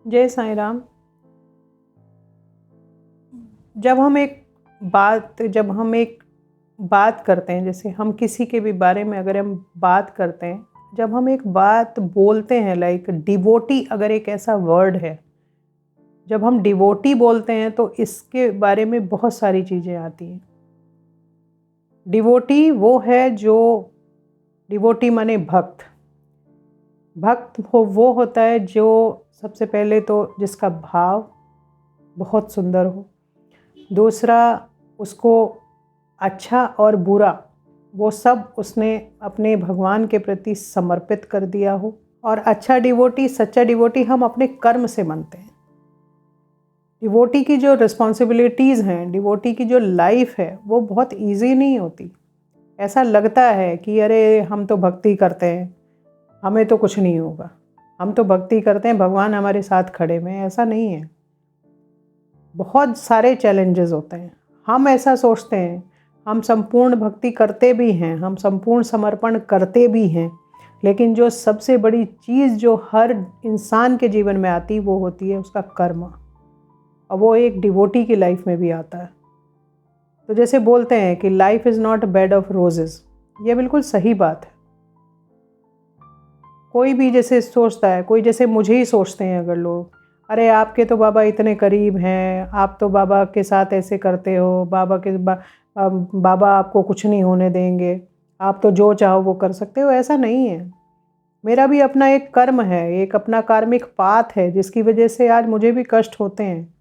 जय साईं राम। जब हम एक बात करते हैं, जैसे हम किसी के भी बारे में अगर हम बात करते हैं, जब हम एक बात बोलते हैं, लाइक डिवोटी अगर एक ऐसा वर्ड है, जब हम डिवोटी बोलते हैं तो इसके बारे में बहुत सारी चीज़ें आती हैं। डिवोटी वो है जो, डिवोटी माने भक्त। भक्त वो होता है जो सबसे पहले तो जिसका भाव बहुत सुंदर हो, दूसरा उसको अच्छा और बुरा वो सब उसने अपने भगवान के प्रति समर्पित कर दिया हो। और अच्छा डिवोटी, सच्चा डिवोटी हम अपने कर्म से बनते हैं। डिवोटी की जो रिस्पॉन्सिबिलिटीज़ हैं, डिवोटी की जो लाइफ है, वो बहुत इजी नहीं होती। ऐसा लगता है कि अरे हम तो भक्ति करते हैं, हमें तो कुछ नहीं होगा, हम तो भक्ति करते हैं, भगवान हमारे साथ खड़े में। ऐसा नहीं है, बहुत सारे चैलेंजेस होते हैं। हम ऐसा सोचते हैं, हम संपूर्ण भक्ति करते भी हैं, हम संपूर्ण समर्पण करते भी हैं, लेकिन जो सबसे बड़ी चीज़ जो हर इंसान के जीवन में आती वो होती है उसका कर्म, और वो एक डिवोटी की लाइफ में भी आता है। तो जैसे बोलते हैं कि life is not bed of roses, ये बिल्कुल सही बात है। कोई भी जैसे सोचता है, कोई जैसे मुझे ही सोचते हैं अगर लोग, अरे आपके तो बाबा इतने करीब हैं, आप तो बाबा के साथ ऐसे करते हो, बाबा आपको कुछ नहीं होने देंगे, आप तो जो चाहो वो कर सकते हो। ऐसा नहीं है। मेरा भी अपना एक कर्म है, एक अपना कार्मिक पाथ है, जिसकी वजह से आज मुझे भी कष्ट होते हैं,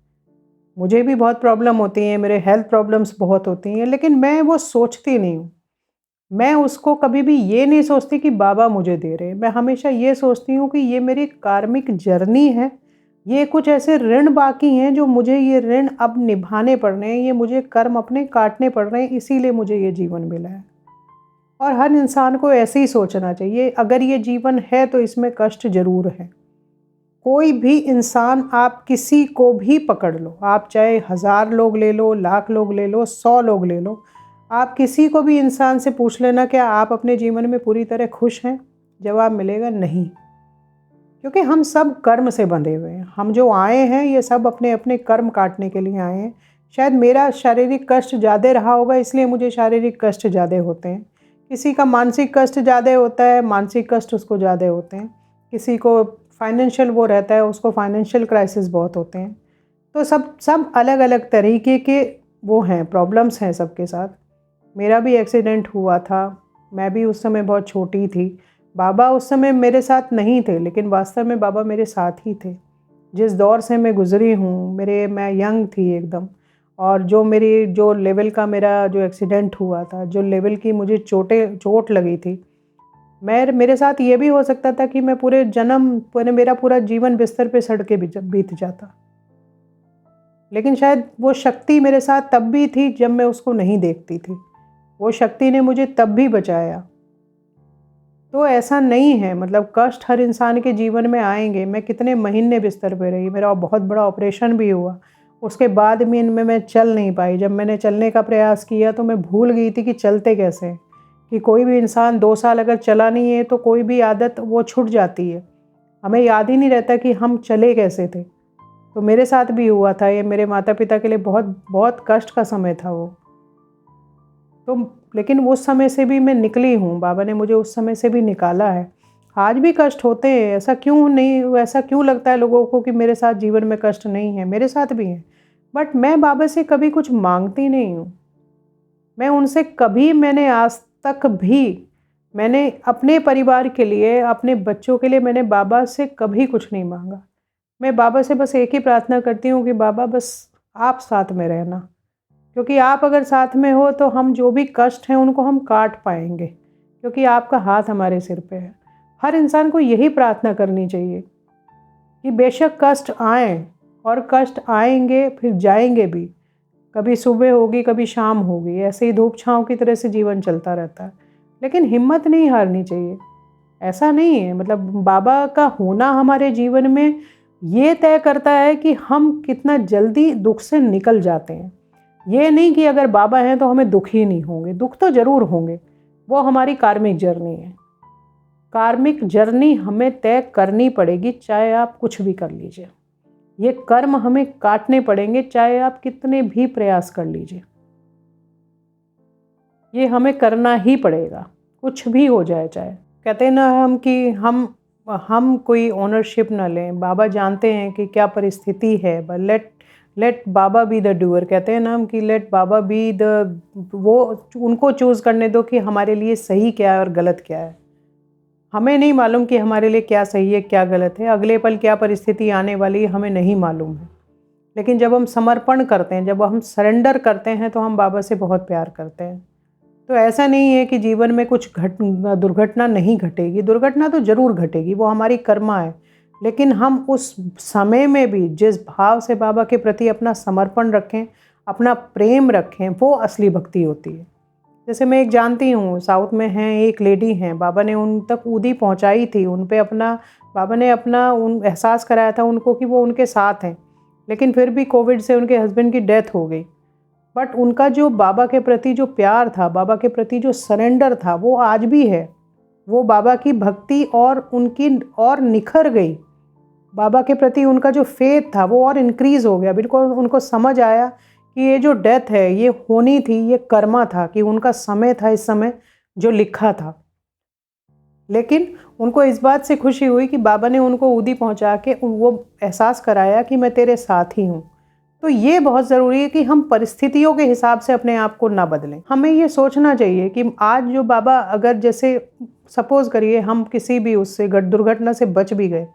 मुझे भी बहुत प्रॉब्लम होती हैं, मेरे हेल्थ प्रॉब्लम्स बहुत होती हैं, लेकिन मैं वो सोचती नहीं हूँ। मैं उसको कभी भी ये नहीं सोचती कि बाबा मुझे दे रहे हैं। मैं हमेशा ये सोचती हूँ कि ये मेरी कार्मिक जर्नी है, ये कुछ ऐसे ऋण बाकी हैं जो मुझे ये ऋण अब निभाने पड़ रहे हैं, ये मुझे कर्म अपने काटने पड़ रहे हैं, इसीलिए मुझे ये जीवन मिला है। और हर इंसान को ऐसे ही सोचना चाहिए। अगर ये जीवन है तो इसमें कष्ट ज़रूर है। कोई भी इंसान, आप किसी को भी पकड़ लो, आप चाहे 1000 लोग ले लो, लाख लोग ले लो, 100 लोग ले लो, आप किसी को भी इंसान से पूछ लेना क्या आप अपने जीवन में पूरी तरह खुश हैं? जवाब मिलेगा नहीं। क्योंकि हम सब कर्म से बंधे हुए हैं। हम जो आए हैं ये सब अपने अपने कर्म काटने के लिए आए हैं। शायद मेरा शारीरिक कष्ट ज़्यादा रहा होगा, इसलिए मुझे शारीरिक कष्ट ज़्यादा होते हैं। किसी का मानसिक कष्ट ज़्यादा होता है, मानसिक कष्ट उसको ज़्यादा होते हैं। किसी को फाइनेंशियल वो रहता है, उसको फाइनेंशियल क्राइसिस बहुत होते हैं। तो सब अलग अलग तरीके के वो हैं, प्रॉब्लम्स हैं सबके साथ। मेरा भी एक्सीडेंट हुआ था, मैं भी उस समय बहुत छोटी थी। बाबा उस समय मेरे साथ नहीं थे, लेकिन वास्तव में बाबा मेरे साथ ही थे। जिस दौर से मैं गुज़री हूँ, मैं यंग थी एकदम, और जो लेवल का मेरा जो एक्सीडेंट हुआ था, जो लेवल की मुझे चोट लगी थी, मेरे साथ ये भी हो सकता था कि मैं मेरा पूरा जीवन बिस्तर पे सड़ के बीत जाता। लेकिन शायद वो शक्ति मेरे साथ तब भी थी जब मैं उसको नहीं देखती थी। वो शक्ति ने मुझे तब भी बचाया। तो ऐसा नहीं है, मतलब कष्ट हर इंसान के जीवन में आएंगे। मैं कितने महीने बिस्तर पे रही, मेरा बहुत बड़ा ऑपरेशन भी हुआ, उसके बाद भी इनमें मैं चल नहीं पाई। जब मैंने चलने का प्रयास किया तो मैं भूल गई थी कि चलते कैसे हैं, कि कोई भी इंसान 2 साल अगर चला नहीं है तो कोई भी आदत वो छूट जाती है, हमें याद ही नहीं रहता कि हम चले कैसे थे। तो मेरे साथ भी हुआ था ये, मेरे माता पिता के लिए बहुत बहुत कष्ट का समय था वो। तो लेकिन उस समय से भी मैं निकली हूँ, बाबा ने मुझे उस समय से भी निकाला है। आज भी कष्ट होते हैं, ऐसा क्यों लगता है लोगों को कि मेरे साथ जीवन में कष्ट नहीं है? मेरे साथ भी हैं, बट मैं बाबा से कभी कुछ मांगती नहीं हूँ। मैं उनसे कभी, मैंने अपने परिवार के लिए, अपने बच्चों के लिए मैंने बाबा से कभी कुछ नहीं मांगा। मैं बाबा से बस एक ही प्रार्थना करती हूँ कि बाबा बस आप साथ में रहना, क्योंकि आप अगर साथ में हो तो हम जो भी कष्ट हैं उनको हम काट पाएंगे, क्योंकि आपका हाथ हमारे सिर पे है। हर इंसान को यही प्रार्थना करनी चाहिए कि बेशक कष्ट आए, और कष्ट आएंगे फिर जाएंगे भी। कभी सुबह होगी, कभी शाम होगी, ऐसे ही धूप छाँव की तरह से जीवन चलता रहता है। लेकिन हिम्मत नहीं हारनी चाहिए। ऐसा नहीं है, मतलब बाबा का होना हमारे जीवन में ये तय करता है कि हम कितना जल्दी दुख से निकल जाते हैं। ये नहीं कि अगर बाबा हैं तो हमें दुख ही नहीं होंगे, दुख तो ज़रूर होंगे। वो हमारी कार्मिक जर्नी है। कार्मिक जर्नी हमें तय करनी पड़ेगी, चाहे आप कुछ भी कर लीजिए। ये कर्म हमें काटने पड़ेंगे, चाहे आप कितने भी प्रयास कर लीजिए। ये हमें करना ही पड़ेगा, कुछ भी हो जाए। चाहे कहते हैं ना हम कि हम कोई ओनरशिप ना लें। बाबा जानते हैं कि क्या परिस्थिति है, but let Baba be the doer. कहते हैं ना हम कि लेट बाबा बी द, वो उनको चूज़ करने दो कि हमारे लिए सही क्या है और गलत क्या है। हमें नहीं मालूम कि हमारे लिए क्या सही है क्या गलत है, अगले पल क्या परिस्थिति आने वाली है हमें नहीं मालूम है। लेकिन जब हम समर्पण करते हैं, जब हम सरेंडर करते हैं, तो हम बाबा से बहुत प्यार करते हैं। तो ऐसा नहीं है कि जीवन में कुछ दुर्घटना नहीं घटेगी। दुर्घटना तो ज़रूर घटेगी, वो हमारी कर्मा है। लेकिन हम उस समय में भी जिस भाव से बाबा के प्रति अपना समर्पण रखें, अपना प्रेम रखें, वो असली भक्ति होती है। जैसे मैं एक जानती हूँ, साउथ में हैं, एक लेडी हैं, बाबा ने उन तक ऊदी पहुँचाई थी, उन पे अपना बाबा ने अपना उन एहसास कराया था उनको कि वो उनके साथ हैं। लेकिन फिर भी कोविड से उनके हस्बैंड की डेथ हो गई। बट उनका जो बाबा के प्रति जो प्यार था, बाबा के प्रति जो सरेंडर था, वो आज भी है। वो बाबा की भक्ति और उनकी और निखर गई। बाबा के प्रति उनका जो फेथ था वो और इंक्रीज़ हो गया। बिल्कुल उनको समझ आया कि ये जो डेथ है ये होनी थी, ये कर्मा था, कि उनका समय था इस समय जो लिखा था। लेकिन उनको इस बात से खुशी हुई कि बाबा ने उनको ऊदी पहुंचा के वो एहसास कराया कि मैं तेरे साथ ही हूँ। तो ये बहुत ज़रूरी है कि हम परिस्थितियों के हिसाब से अपने आप को ना बदलें। हमें ये सोचना चाहिए कि आज जो बाबा, अगर जैसे सपोज़ करिए हम किसी भी उससे दुर्घटना से बच भी गए,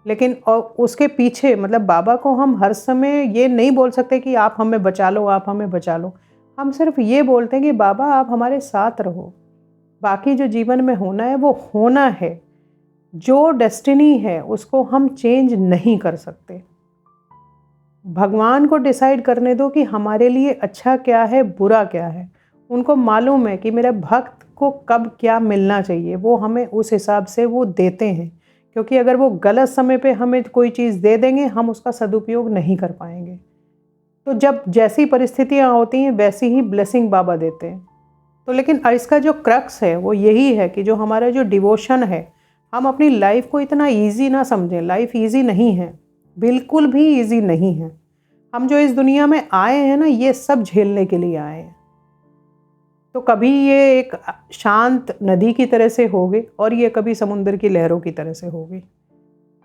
लेकिन और उसके पीछे मतलब बाबा को हम हर समय ये नहीं बोल सकते कि आप हमें बचा लो, आप हमें बचा लो। हम सिर्फ ये बोलते हैं कि बाबा आप हमारे साथ रहो। बाकी जो जीवन में होना है वो होना है। जो डेस्टिनी है उसको हम चेंज नहीं कर सकते। भगवान को डिसाइड करने दो कि हमारे लिए अच्छा क्या है, बुरा क्या है। उनको मालूम है कि मेरे भक्त को कब क्या मिलना चाहिए, वो हमें उस हिसाब से वो देते हैं। क्योंकि अगर वो गलत समय पे हमें कोई चीज़ दे देंगे, हम उसका सदुपयोग नहीं कर पाएंगे। तो जब जैसी परिस्थितियाँ होती हैं वैसी ही ब्लेसिंग बाबा देते हैं। तो लेकिन इसका जो क्रक्स है वो यही है कि जो हमारा जो डिवोशन है, हम अपनी लाइफ को इतना ईजी ना समझें। लाइफ ईजी नहीं है, बिल्कुल भी ईजी नहीं है। हम जो इस दुनिया में आए हैं ना, ये सब झेलने के लिए आए हैं। तो कभी ये एक शांत नदी की तरह से होगी और ये कभी समुद्र की लहरों की तरह से होगी।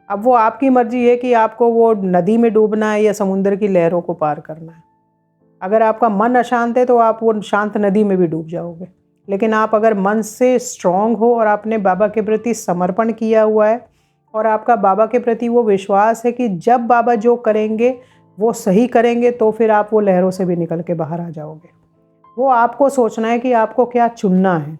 अब वो आपकी मर्जी है कि आपको वो नदी में डूबना है या समुद्र की लहरों को पार करना है। अगर आपका मन अशांत है तो आप वो शांत नदी में भी डूब जाओगे। लेकिन आप अगर मन से स्ट्रांग हो और आपने बाबा के प्रति समर्पण किया हुआ है और आपका बाबा के प्रति वो विश्वास है कि जब बाबा जो करेंगे वो सही करेंगे, तो फिर आप वो लहरों से भी निकल के बाहर आ जाओगे। वो आपको सोचना है कि आपको क्या चुनना है।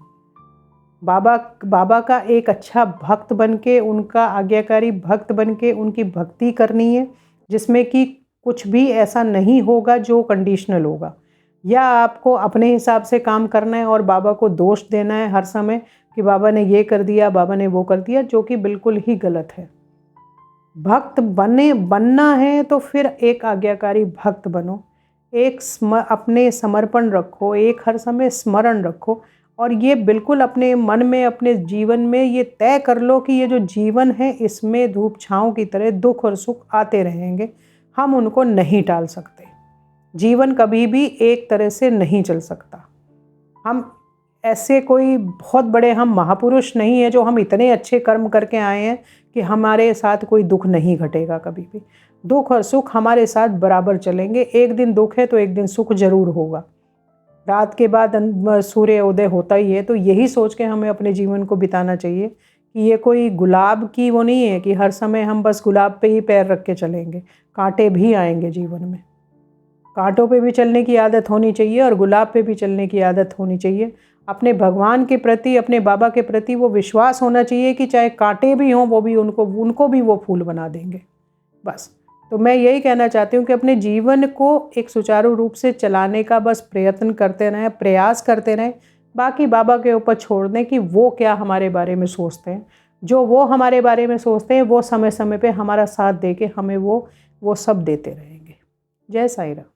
बाबा का एक अच्छा भक्त बनके, उनका आज्ञाकारी भक्त बनके उनकी भक्ति करनी है, जिसमें कि कुछ भी ऐसा नहीं होगा जो कंडीशनल होगा, या आपको अपने हिसाब से काम करना है और बाबा को दोष देना है हर समय कि बाबा ने ये कर दिया, बाबा ने वो कर दिया, जो कि बिल्कुल ही गलत है। भक्त बनना है तो फिर एक आज्ञाकारी भक्त बनो, एक अपने समर्पण रखो, एक हर समय स्मरण रखो, और ये बिल्कुल अपने मन में, अपने जीवन में ये तय कर लो कि ये जो जीवन है इसमें धूप छाँव की तरह दुख और सुख आते रहेंगे, हम उनको नहीं टाल सकते। जीवन कभी भी एक तरह से नहीं चल सकता। हम ऐसे कोई बहुत बड़े हम महापुरुष नहीं है जो हम इतने अच्छे कर्म करके आए हैं कि हमारे साथ कोई दुख नहीं घटेगा कभी भी। दुख और सुख हमारे साथ बराबर चलेंगे। एक दिन दुख है तो एक दिन सुख जरूर होगा। रात के बाद सूर्य उदय होता ही है। तो यही सोच के हमें अपने जीवन को बिताना चाहिए कि ये कोई गुलाब की वो नहीं है कि हर समय हम बस गुलाब पे ही पैर रख के चलेंगे। कांटे भी आएंगे जीवन में। कांटों पे भी चलने की आदत होनी चाहिए और गुलाब पे भी चलने की आदत होनी चाहिए। अपने भगवान के प्रति, अपने बाबा के प्रति वो विश्वास होना चाहिए कि चाहे कांटे भी हों वो भी उनको भी वो फूल बना देंगे। बस। तो मैं यही कहना चाहती हूँ कि अपने जीवन को एक सुचारू रूप से चलाने का बस प्रयत्न करते रहें, प्रयास करते रहें। बाकी बाबा के ऊपर छोड़ दें कि वो क्या हमारे बारे में सोचते हैं। जो वो हमारे बारे में सोचते हैं वो समय समय पे हमारा साथ दे के हमें वो सब देते रहेंगे। जय साईं राम।